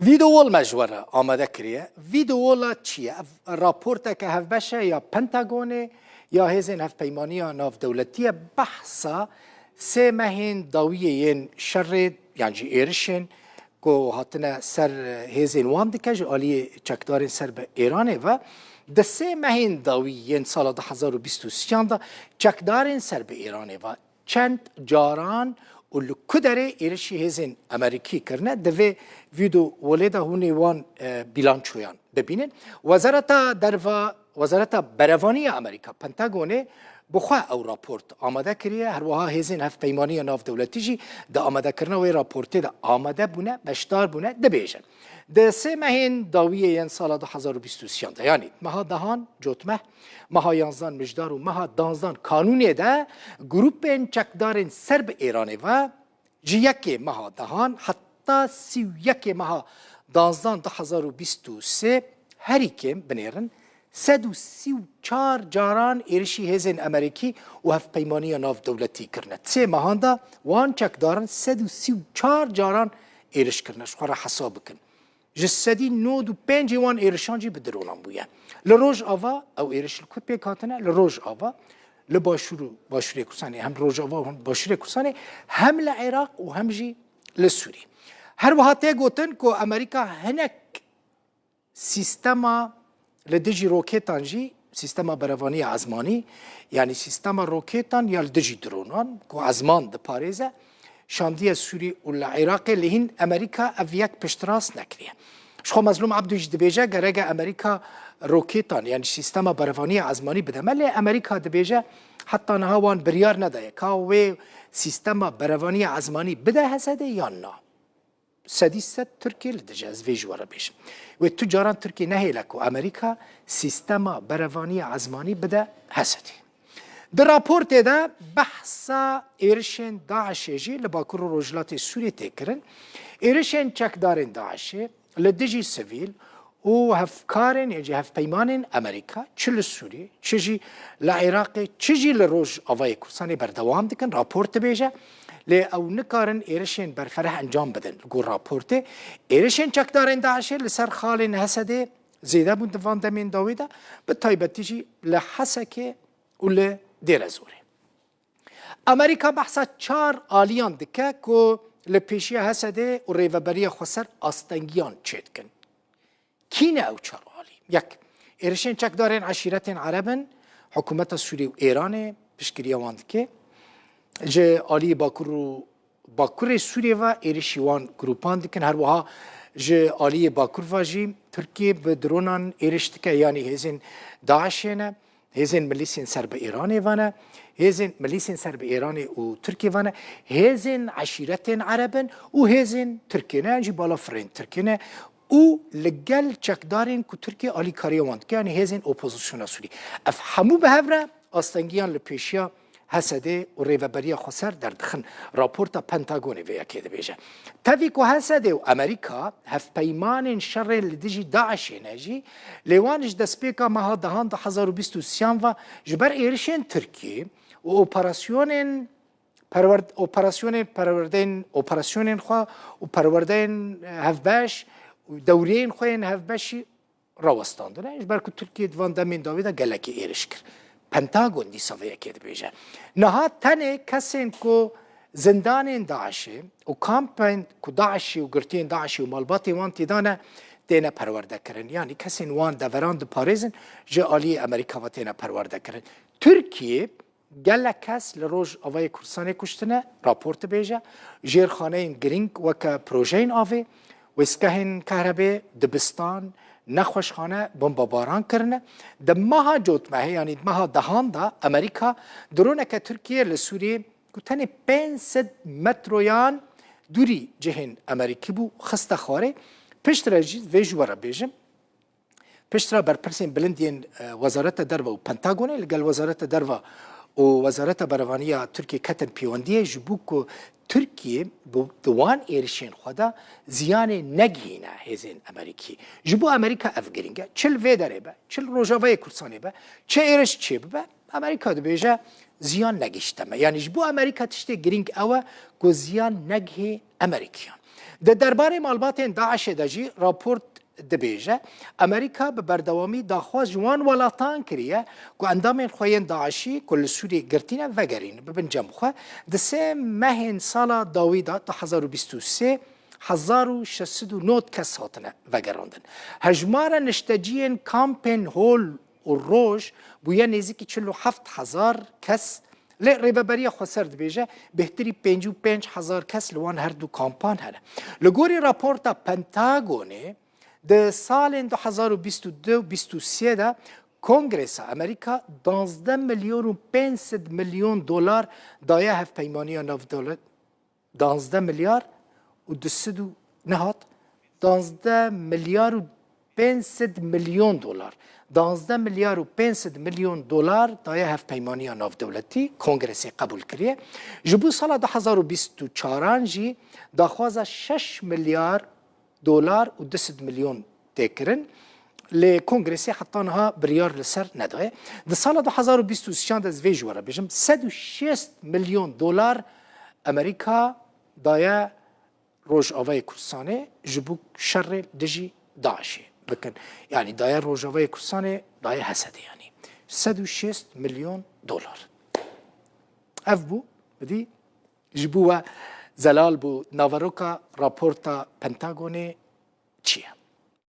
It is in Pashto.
فيديو مجورة آماده كريه فيديو چیه؟ راپورت که هف بشه یا پنتاگونه یا هزین هف پیمانی ناف دولتی بحثا سه مهین داویه شر یعنی ایرشن که هاتنا سر هزین وان دکج آلی چکدار سر به ایرانه و ده سه مهین داویه سال 2023 دا چکدار سر به ایرانه و چند جاران ولو کدره ایرشی هزین امریکی کرنه دوی ویدو ولده هونی وان بیلانچویان ببینن وزارت بروانی امریکا پنتاگونه بخواه او راپورت آماده کریه هر وها هزین هف پیمانی ناف دولتی جی ده آماده کرنه و راپورتی ده آماده بونه بشتار بونه ده بیشن ده سه مهین داویه ین سال 2023 ده یعنی مها دهان جوتمه مها یانزدان مجدار و مها دانزدان قانونی ده گروپین چکدارین سرب ایرانه و جی یکی مها دهان حتی 31 مها دانزدان 2023 هری کم بنیرن 134 جاران ایرشی هزین امریکی و هف پیمانی ناف دولتی کرنه سه ماهان دا وان چکدارن 134 جاران ایرش کرنه شخواه را حساب بکن جسدی 95 وان ایرشان جی بدرونان بویه لروج آوا او ایرش لکوت پیکاتنه لروج آوا لباشوری کرسانی هم روج آوا و هم باشوری کرسانی هم لعراق و هم جی لسوری هر وحاته گوتن که امریکا هنک سیستما لدجی روکتان جی سیستما بروانی ازمانی یعنی سیستما روکتان یا لدجی درونان که ازمان ده پاریزه شاندی سوری و العراق لهین امریکا اویک پشتراس نکریه شخو مظلوم عبدوش دبیجه گرگ امریکا روکتان یعنی سیستما بروانی ازمانی بده ملی امریکا دبیجه حتی نهاوان بریار ندایه که وی سیستما بروانی ازمانی بده هسده یا نه سديسة تركيا لدجاز في جوارا بيش والتجاران تركيا نهيلك وأمريكا سيستما برافانية عزماني بدا هسدي در رابورت ده بحثا إيرشين داعش يجي لباكور رجلات سوريا تكرن إيرشين چكدارين داعش لدجي سيفيل و هفكارن يجي هف بيمانن أمريكا چل سوري چجي لعراقي چجي لروج أواي كرساني بردوام دكن رابورت بيجا لی او نکارن ایرشین برفرح انجام بدن گو راپورته ایرشین چکدارن داعشه لسر خالین حسده زیده بود دوان دمین داویده به تایبتیجی لحسکه و لدیر زوره امریکا بحثا 4 آلیان دکه که لپیشی حسده و ریوبری خسر آستنگیان چید کن کینه او 4 آلی یک ایرشین چکدارن عشیرت عربن حکومت سوری و ایران پشکریه واندکه جه آلی باکور سوریه و ایرشیوان گروپان دکن هر وها جه آلی باکور و جی ترکیه به درونان ایرش دکه یعنی هزین داعشه نه هزین ملیسین سرب ایرانه وانه هزین ملیسین سرب ایرانه و ترکیه وانه هزین عشیرت عربن و هزین ترکیه نه جی بالا فرین ترکیه نه او لگل چکدارین که ترکیه آلی کاری واند که یعنی هزین اپوزیسیون سوری اف همو به هفره آستنگیان لپیشیا حسده و ریوبری خسر در دخن راپورت پنتاگونی ویا که بیجه تاوی که حسده و امریکا هف پیمان شر لدیجی داعش نجی لیوانش دسپیکا مها دهان 2023 و جبر ایرشین ترکیه و اپراسیون خوا و پروردین هف باش و دورین خوین هف باشی راوستاندنه جبر که ترکیه دوان دمین داویده گلکی ایرش کرد پنتاگون دی سویه که بیجه نها تنه کسین کو زندان داعشه و کامپین کو داعشی و گرتین داعشی و مالباتی وان تیدانه تینا پرورده کرن یعنی کسین وان دوران د پاریزن جه آلی امریکا و تینا پرورده کرن ترکیه گله کس لروج آوای کرسانه کشتنه راپورت بیجه جیرخانه این گرینگ وکا پروژین آوه وسکهین کهربه دبستان نخوشخانه بمباران کرنه د ماها جوتمه یعنی ماها دهان دا امریکا درونه که ترکیه لسوریه کتنی 500 مترویان دوری جهن امریکی بو خسته خواره پشتر جید و جوارا بیجم پشتر برپرسین بلندین وزارت دروا و پنتاگونه لگل وزارت دروا و وزارت بروانیه ترکیه کتن پیواندیه جبو که ترکیه دوان ایرشین خدا زیان نگینه هزین امریکی جبو امریکا افگرینگه چل وی داره با چل روژاوی کرسانه با چه ایرش چه با امریکا دو بیجه زیان نگیشتمه یعنی جبو امریکا تشته گرینگ اوه که زیان نگه امریکیان ده درباره معلوماتین داعش دجی راپورت دبیجه امریکا به بردوامی داخواز جوان ولاتان کریه که اندام خوین داعشی کل سوری گرتینه و گرین ببین جمخه دسه مهن سالا داویدا 2023 1609 کس هاتنه و گراندن هجمار نشتجین کامپین هول و روش بویا نزدیک 47,000 کس لی ریببری خسر دبیجه بهتری 55,000 کس لوان هر دو کامپان هنه لگوری راپورتا پنتاگونه ده سال 2022-2023 ده کنگرس امریکا 12 میلیون و 500 میلیون دلار دایه هف پیمانی ناف دولت 12 میلیارد و 200 نهات 12 میلیارد و 500 میلیون دلار 12 میلیارد و 500 میلیون دلار دایه هف پیمانی ناف دولتی کنگرس قبول کریه جبو سال 2024 جی داخواز 6 میلیارد دلار و 200 میلیون تکرن لکنگرسی حطانها بریار لسر نداره در سال 2023 از وی جواره بجم 106 میلیون دلار امریکا دایه روجاوای کردستانه جبو شر دجی داعشی بکن یعنی دایه روجاوای کردستانه دایه حسده یعنی 106 میلیون دلار اف بو بدی جبو زلال بو ناوروکا راپورتا پنتاگونه چیه